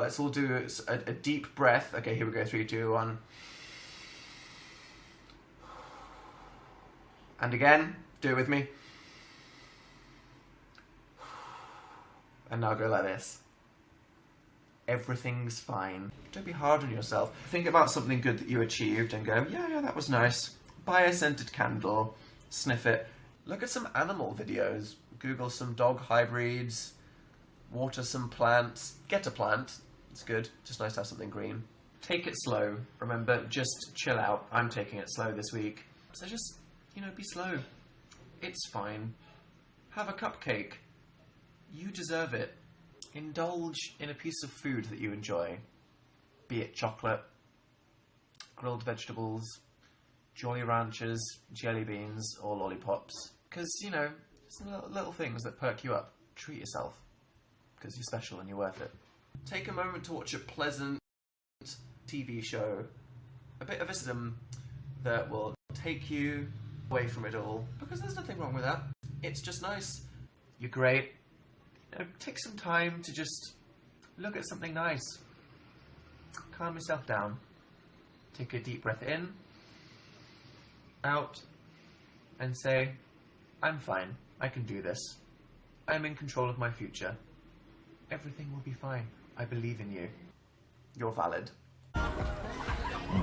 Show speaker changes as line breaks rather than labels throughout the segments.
Let's all do a deep breath. Okay, here we go. 3, 2, 1. And again, do it with me. And now go like this. Everything's fine. Don't be hard on yourself. Think about something good that you achieved and go, yeah, that was nice. Buy a scented candle, sniff it. Look at some animal videos. Google some dog hybrids, water some plants. Get a plant. It's good. Just nice to have something green. Take it slow. Remember, just chill out. I'm taking it slow this week. So just, be slow. It's fine. Have a cupcake. You deserve it. Indulge in a piece of food that you enjoy. Be it chocolate, grilled vegetables, Jolly Ranchers, jelly beans, or lollipops. Because, it's little things that perk you up. Treat yourself. Because you're special and you're worth it. Take a moment to watch a pleasant TV show. A bit of wisdom that will take you away from it all. Because there's nothing wrong with that. It's just nice. You're great. Take some time to just look at something nice. Calm yourself down. Take a deep breath in, out, and say, I'm fine. I can do this. I'm in control of my future. Everything will be fine. I believe in you. You're valid.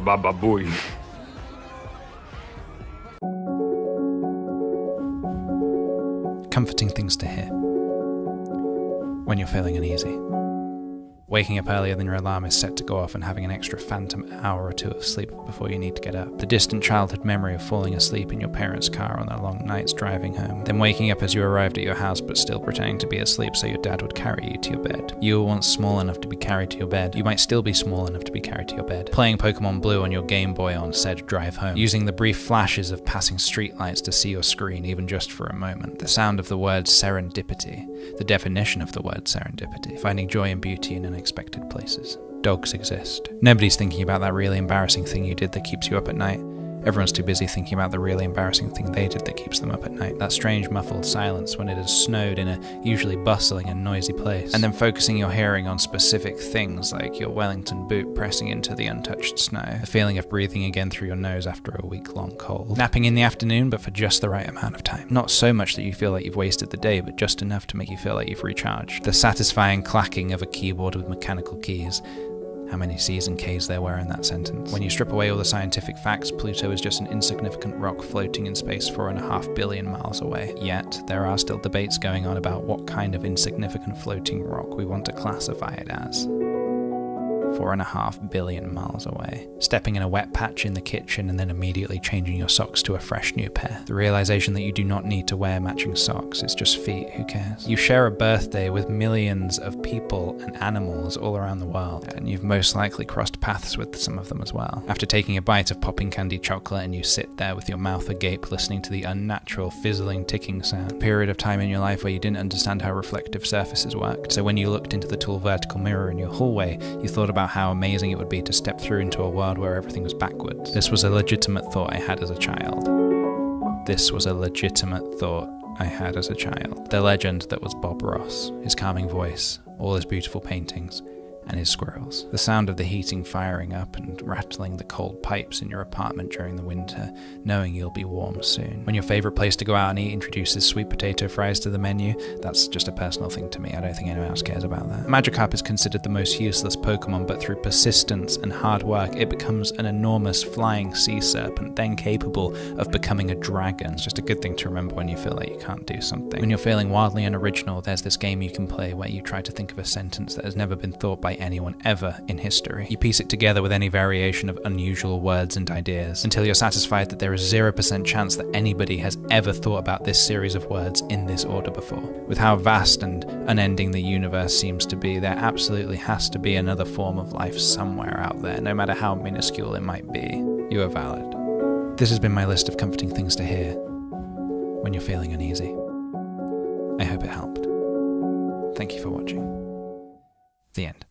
Baba Booey.
Comforting things to hear when you're feeling uneasy. Waking up earlier than your alarm is set to go off and having an extra phantom hour or two of sleep before you need to get up. The distant childhood memory of falling asleep in your parents' car on their long nights driving home. Then waking up as you arrived at your house but still pretending to be asleep so your dad would carry you to your bed. You were once small enough to be carried to your bed. You might still be small enough to be carried to your bed. Playing Pokemon Blue on your Game Boy on said drive home. Using the brief flashes of passing streetlights to see your screen even just for a moment. The sound of the word serendipity. The definition of the word serendipity. Finding joy and beauty in unexpected places. Dogs exist. Nobody's thinking about that really embarrassing thing you did that keeps you up at night. Everyone's too busy thinking about the really embarrassing thing they did that keeps them up at night. That strange muffled silence when it has snowed in a usually bustling and noisy place. And then focusing your hearing on specific things like your Wellington boot pressing into the untouched snow. The feeling of breathing again through your nose after a week-long cold. Napping in the afternoon, but for just the right amount of time. Not so much that you feel like you've wasted the day, but just enough to make you feel like you've recharged. The satisfying clacking of a keyboard with mechanical keys. How many C's and K's there were in that sentence. When you strip away all the scientific facts, Pluto is just an insignificant rock floating in space 4.5 billion miles away. Yet, there are still debates going on about what kind of insignificant floating rock we want to classify it as. 4.5 billion miles away. Stepping in a wet patch in the kitchen and then immediately changing your socks to a fresh new pair. The realization that you do not need to wear matching socks, it's just feet, who cares? You share a birthday with millions of people and animals all around the world, and you've most likely crossed paths with some of them as well. After taking a bite of popping candy chocolate and you sit there with your mouth agape listening to the unnatural fizzling ticking sound. A period of time in your life where you didn't understand how reflective surfaces worked, so when you looked into the tall vertical mirror in your hallway, you thought about how amazing it would be to step through into a world where everything was backwards. This was a legitimate thought I had as a child. This was a legitimate thought I had as a child. The legend that was Bob Ross, his calming voice, all his beautiful paintings, and his squirrels. The sound of the heating firing up and rattling the cold pipes in your apartment during the winter, knowing you'll be warm soon. When your favourite place to go out and eat introduces sweet potato fries to the menu, that's just a personal thing to me. I don't think anyone else cares about that. Magikarp is considered the most useless Pokemon, but through persistence and hard work, it becomes an enormous flying sea serpent, then capable of becoming a dragon. It's just a good thing to remember when you feel like you can't do something. When you're feeling wildly unoriginal, there's this game you can play where you try to think of a sentence that has never been thought by anyone ever in history. You piece it together with any variation of unusual words and ideas until you're satisfied that there is 0% chance that anybody has ever thought about this series of words in this order before. With how vast and unending the universe seems to be, there absolutely has to be another form of life somewhere out there, no matter how minuscule it might be. You are valid. This has been my list of comforting things to hear when you're feeling uneasy. I hope it helped. Thank you for watching. The end.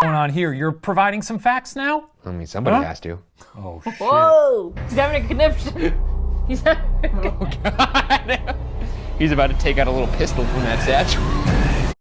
Going on here? You're providing some facts now?
I mean, somebody has to.
Oh, shit.
Whoa! He's having a conniption. He's having a
Oh, God. He's about to take out a little pistol from that statue.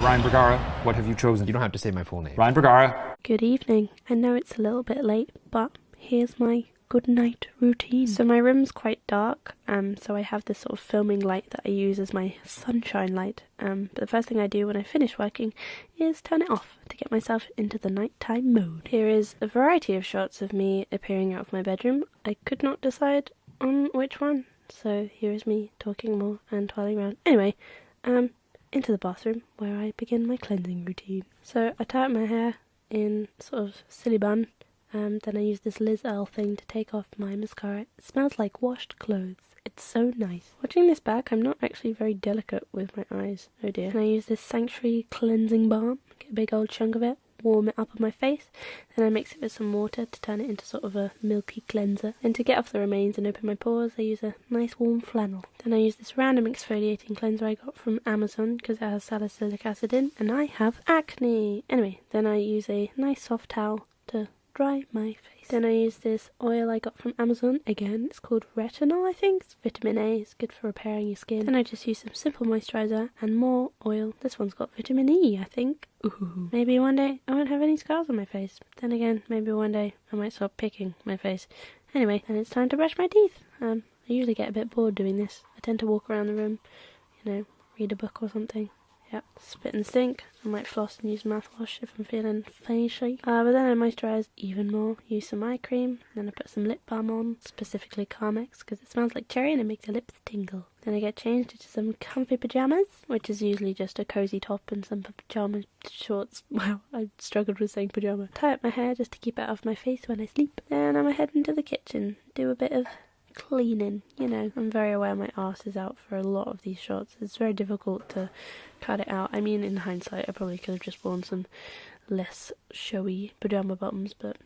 Ryan Bergara, what have you chosen?
You don't have to say my full name.
Ryan Bergara.
Good evening. I know it's a little bit late, but here's my good night routine. So my room's quite dark, so I have this sort of filming light that I use as my sunshine light. But the first thing I do when I finish working is turn it off to get myself into the nighttime mode. Here is a variety of shots of me appearing out of my bedroom. I could not decide on which one, so here is me talking more and twirling around. Anyway, into the bathroom where I begin my cleansing routine. So I tie up my hair in sort of silly bun. Then I use this Liz Earle thing to take off my mascara. It smells like washed clothes. It's so nice. Watching this back, I'm not actually very delicate with my eyes. Oh dear. And I use this Sanctuary cleansing balm. Get a big old chunk of it. Warm it up on my face. Then I mix it with some water to turn it into sort of a milky cleanser. And to get off the remains and open my pores, I use a nice warm flannel. Then I use this random exfoliating cleanser I got from Amazon because it has salicylic acid in. And I have acne. Anyway, then I use a nice soft towel to dry my face. Then I use this oil I got from Amazon. Again, it's called retinol, I think. It's vitamin A. It's good for repairing your skin. Then I just use some simple moisturiser and more oil. This one's got vitamin E, I think. Ooh. Maybe one day I won't have any scars on my face. Then again, maybe one day I might stop picking my face. Anyway, then it's time to brush my teeth. I usually get a bit bored doing this. I tend to walk around the room, read a book or something. Yep, spit and stink. I might floss and use mouthwash if I'm feeling fancy. But then I moisturise even more. Use some eye cream. Then I put some lip balm on, specifically Carmex, because it smells like cherry and it makes your lips tingle. Then I get changed into some comfy pyjamas, which is usually just a cosy top and some pyjama shorts. Wow, I struggled with saying pyjama. Tie up my hair just to keep it out of my face when I sleep. Then I'm heading to the kitchen. Do a bit of cleaning, I'm very aware my arse is out for a lot of these shots. It's very difficult to cut it out. I mean, in hindsight, I probably could have just worn some less showy pyjama bottoms, but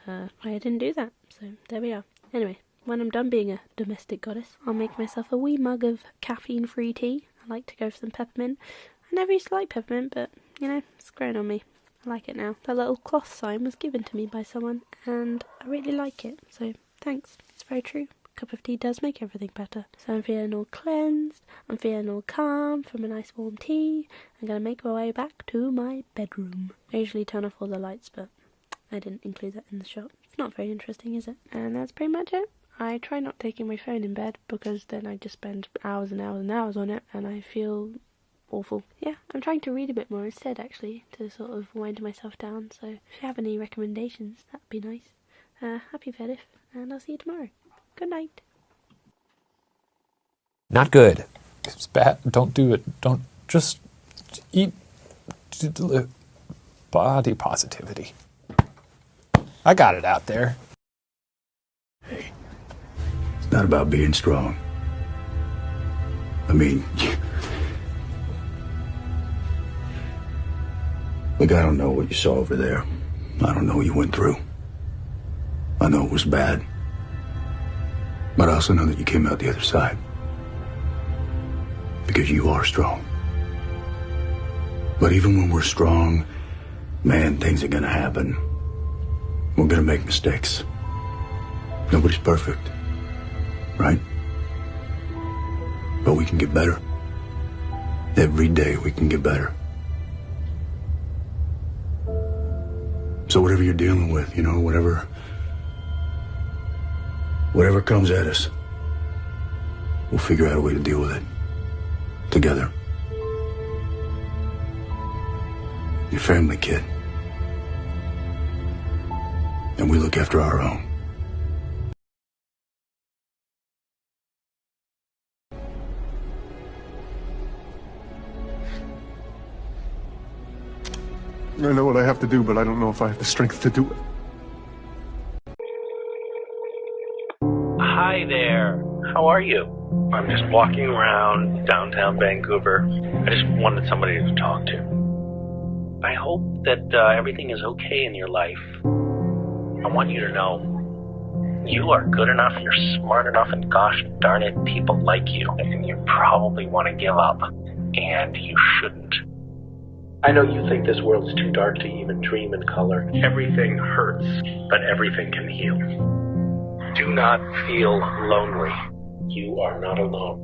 I didn't do that, so there we are. Anyway, when I'm done being a domestic goddess, I'll make myself a wee mug of caffeine-free tea. I like to go for some peppermint. I never used to like peppermint, but, it's grown on me. I like it now. That little cloth sign was given to me by someone, and I really like it, so thanks. It's very true. A cup of tea does make everything better. So I'm feeling all cleansed. I'm feeling all calm from a nice warm tea. I'm going to make my way back to my bedroom. I usually turn off all the lights, but I didn't include that in the shot. It's not very interesting, is it? And that's pretty much it. I try not taking my phone in bed because then I just spend hours and hours and hours on it and I feel awful. Yeah, I'm trying to read a bit more instead, actually, to sort of wind myself down. So if you have any recommendations, that'd be nice. Happy Vedif, and I'll see you tomorrow. Good night.
Not good.
It's bad. Don't do it. Don't just eat body positivity. I got it out there.
Hey, it's not about being strong. I mean, look, I don't know what you saw over there. I don't know what you went through. I know it was bad. But I also know that you came out the other side. Because you are strong. But even when we're strong, man, things are gonna happen. We're gonna make mistakes. Nobody's perfect. Right? But we can get better. Every day we can get better. So whatever you're dealing with, whatever comes at us, we'll figure out a way to deal with it. Together. Your family, kid. And we look after our own.
I know what I have to do, but I don't know if I have the strength to do it.
Hi there. How are you? I'm just walking around downtown Vancouver. I just wanted somebody to talk to. I hope that everything is okay in your life. I want you to know you are good enough, you're smart enough, and gosh darn it, people like you. And you probably want to give up. And you shouldn't. I know you think this world is too dark to even dream in color. Everything hurts, but everything can heal. Do not feel lonely. You are not alone.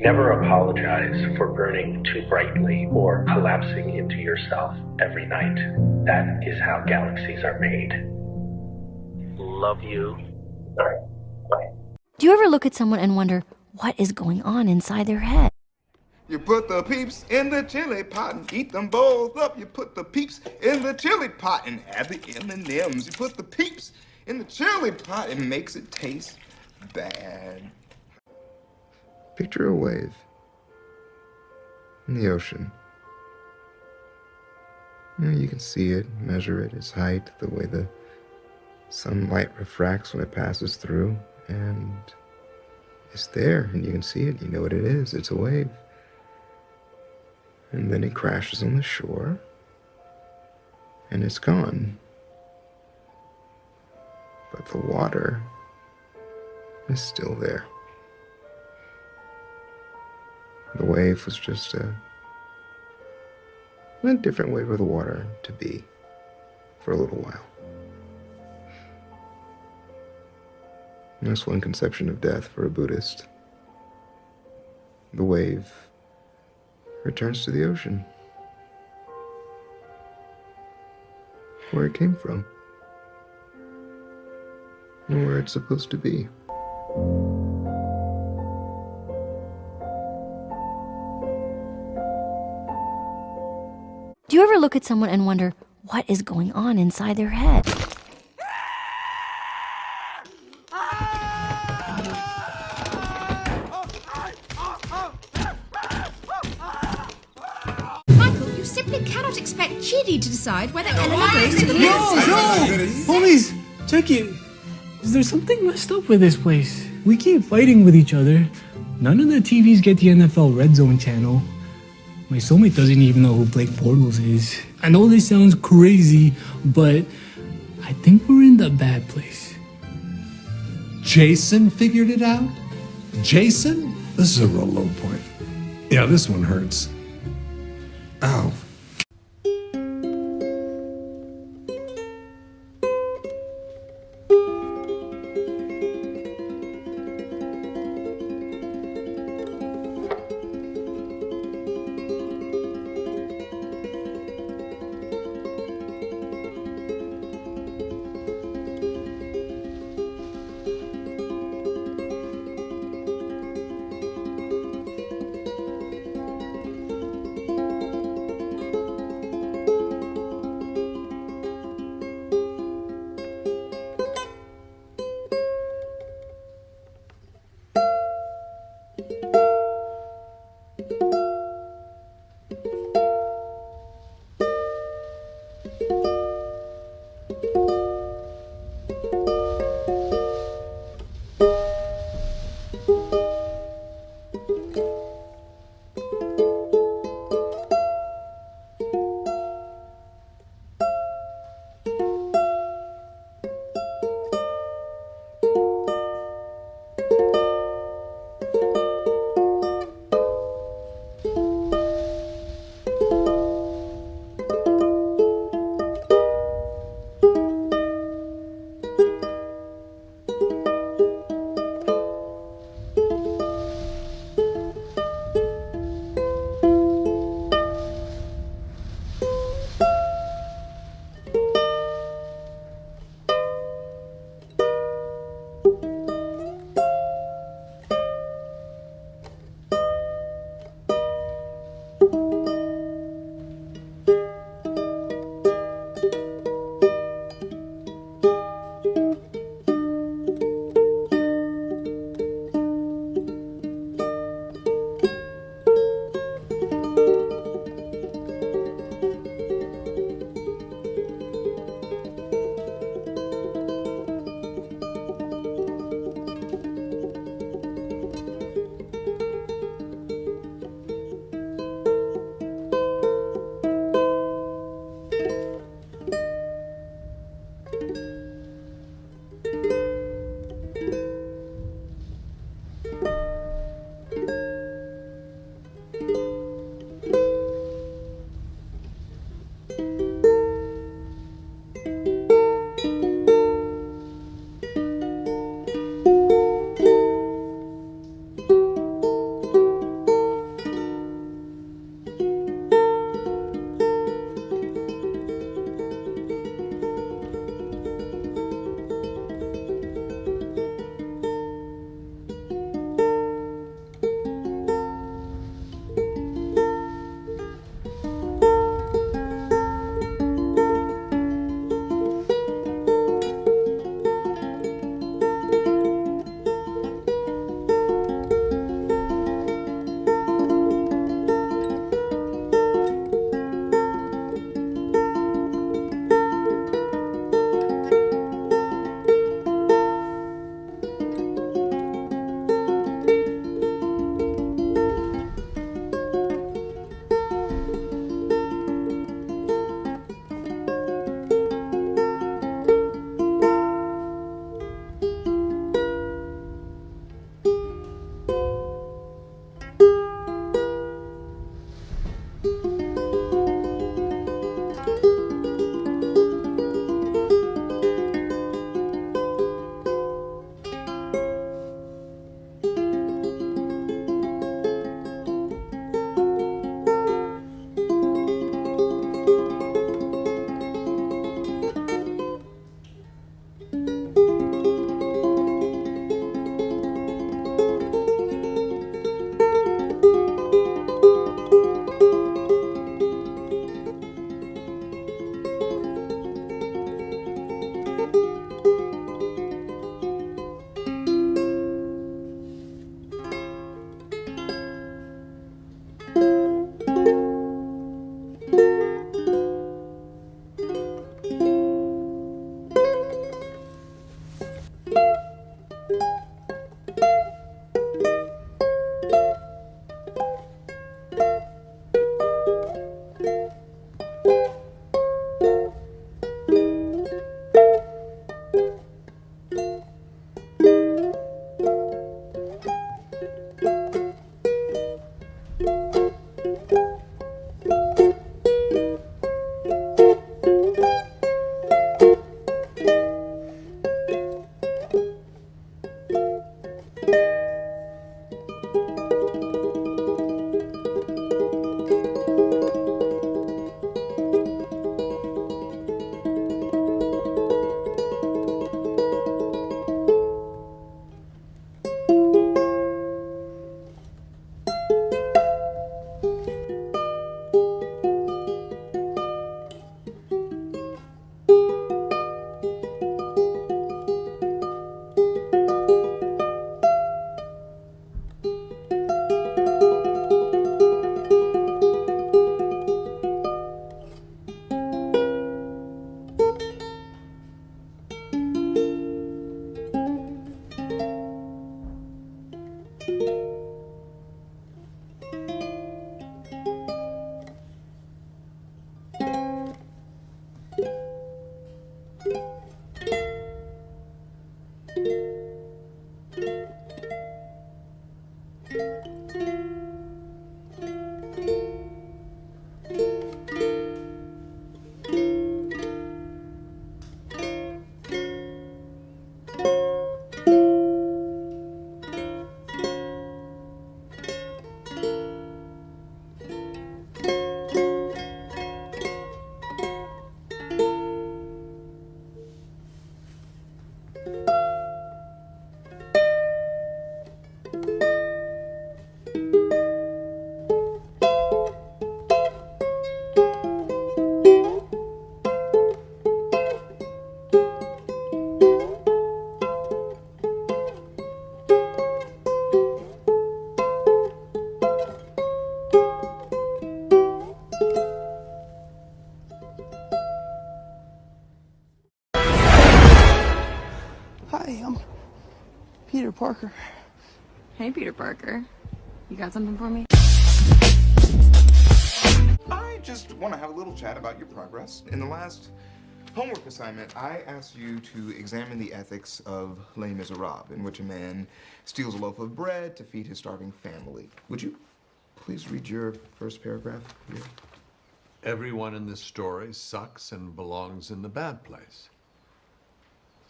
Never apologize for burning too brightly or collapsing into yourself every night. That is how galaxies are made. Love you. All right. Bye.
Do you ever look at someone and wonder what is going on inside their head?
You put the peeps in the chili pot and eat them both up. You put the peeps in the chili pot and add the M&Ms. You put the peeps in the chili pot and makes it taste bad. Picture a wave in the ocean. You can see it, measure it, its height, the way the sunlight refracts when it passes through, and it's there, and you can see it. You know what it is. It's a wave. And then it crashes on the shore, and it's gone. But the water is still there. The wave was just a different way for the water to be for a little while. And that's one conception of death for a Buddhist. The wave returns to the ocean, where it came from, and where it's supposed to be.
Do you ever look at someone and wonder what is going on inside their head?
Michael, you simply cannot expect Chidi to decide whether Eleanor goes to the
Homies, check it. Is there something messed up with this place? We keep fighting with each other. None of the TVs get the NFL Red Zone channel. My soulmate doesn't even know who Blake Bortles is. I know this sounds crazy, but I think we're in the bad place.
Jason figured it out? Jason? This is a real low point. Yeah, this one hurts. Ow.
Hi, I'm Peter Parker.
Hey, Peter Parker. You got something for me?
I just want to have a little chat about your progress. In the last homework assignment, I asked you to examine the ethics of Les Miserables, in which a man steals a loaf of bread to feed his starving family. Would you please read your first paragraph here?
Everyone in this story sucks and belongs in the bad place.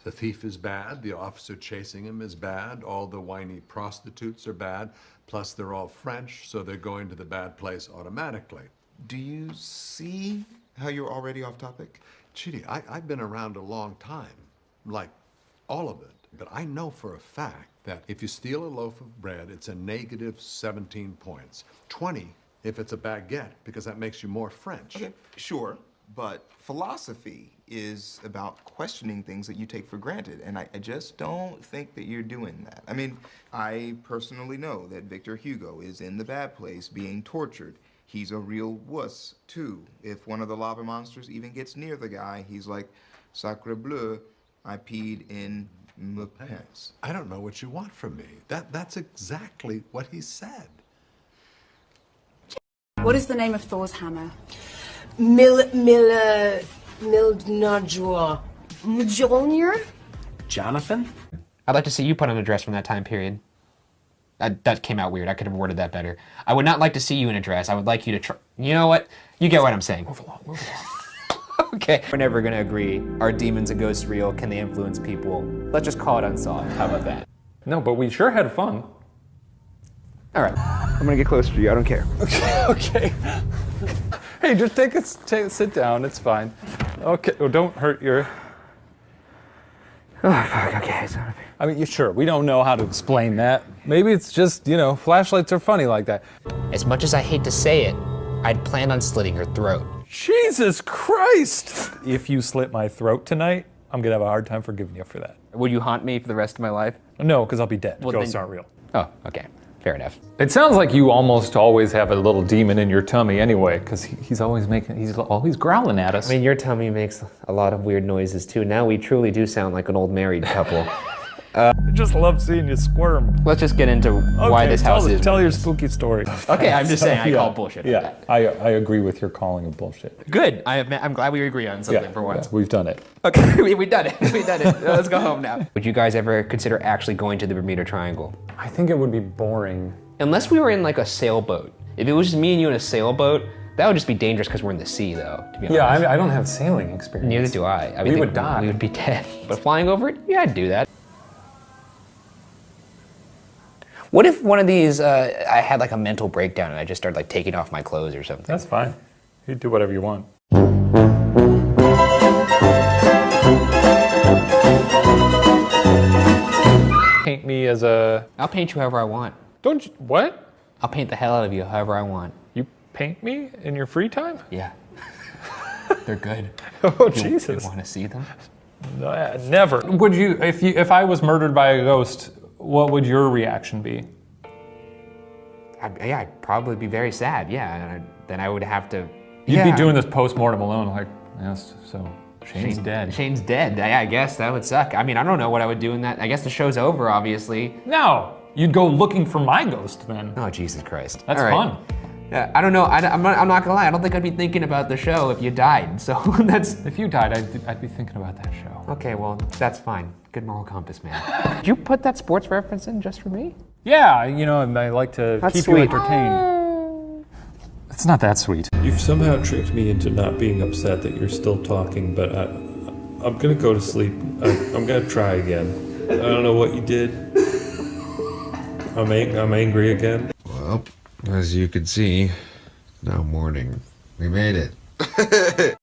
The thief is bad, the officer chasing him is bad, all the whiny prostitutes are bad, plus they're all French, so they're going to the bad place automatically.
Do you see how you're already off topic?
Chidi, I've been around a long time, like all of it. But I know for a fact that if you steal a loaf of bread, it's a negative 17 points. 20 if it's a baguette, because that makes you more French.
Okay, sure, but philosophy is about questioning things that you take for granted, and I just don't think that you're doing that. I mean, I personally know that Victor Hugo is in the bad place being tortured. He's a real wuss, too. If one of the lava monsters even gets near the guy, he's like, Sacre bleu, I peed in my pants.
I don't know what you want from me. That's exactly what he said.
What is the name of Thor's hammer?
Mjolnir.
Jonathan? I'd like to see you put on a dress from that time period. That came out weird. I could have worded that better. I would not like to see you in a dress. I would like you to try. You know what? You get what I'm saying. Move along. Okay. We're never going to agree. Are demons and ghosts real? Can they influence people? Let's just call it unsolved. How about that?
No, but we sure had fun.
All right. I'm going to get closer to you. I don't care.
Okay. Hey, just sit down. It's fine. Okay. Well, don't hurt your...
Oh, fuck. Okay. Sorry.
I mean, sure, we don't know how to explain that. Maybe it's just, you know, flashlights are funny like that.
As much as I hate to say it, I'd planned on slitting her throat.
Jesus Christ! If you slit my throat tonight, I'm gonna have a hard time forgiving you for that.
Would you haunt me for the rest of my life?
No, because I'll be dead.
Well,
Ghosts
then...
aren't real.
Oh, okay. Fair enough.
It sounds like you almost always have a little demon in your tummy anyway, because he's always growling at us.
I mean, your tummy makes a lot of weird noises too. Now we truly do sound like an old married couple.
I just love seeing you squirm.
Let's just get into why this house is.
Tell your spooky story.
Okay, I'm just saying I call bullshit.
Yeah, I agree with your calling of bullshit.
Good. I'm glad we agree on something for once.
Yeah, we've done it.
Okay, we've done it. We've done it. Let's go home now. Would you guys ever consider actually going to the Bermuda Triangle?
I think it would be boring.
Unless we were in like a sailboat. If it was just me and you in a sailboat, that would just be dangerous because we're in the sea, though, to be honest.
Yeah, I don't have sailing experience.
Neither do I.
We would die.
We would be dead. But flying over it, yeah, I'd do that. What if one of these, I had like a mental breakdown and I just started like taking off my clothes or something?
That's fine. You do whatever you want. Paint me as a...
I'll paint you however I want.
Don't you... What?
I'll paint the hell out of you however I want.
You paint me in your free time?
Yeah. They're good.
Oh, Jesus.
You want to see them?
No, never. Would you, if I was murdered by a ghost, what would your reaction be?
I'd probably be very sad, yeah. And then I would have to...
You'd be doing this post-mortem alone, like, yes, so Shane's dead.
Shane's dead. I guess that would suck. I mean, I don't know what I would do in that. I guess the show's over, obviously.
No, you'd go looking for my ghost then.
Oh, Jesus Christ.
That's fun.
Yeah, I don't know. I'm not gonna lie. I don't think I'd be thinking about the show if you died. So that's...
If you died, I'd be thinking about that show.
Okay, well, that's fine. Good moral compass, man. Did you put that sports reference in just for me?
Yeah, you know, I like to
That's
keep
sweet.
you entertained. It's not that sweet.
You've somehow tricked me into not being upset that you're still talking, but I'm gonna go to sleep. I'm gonna try again. I don't know what you did. I'm angry again.
Well, as you can see, now morning. We made it.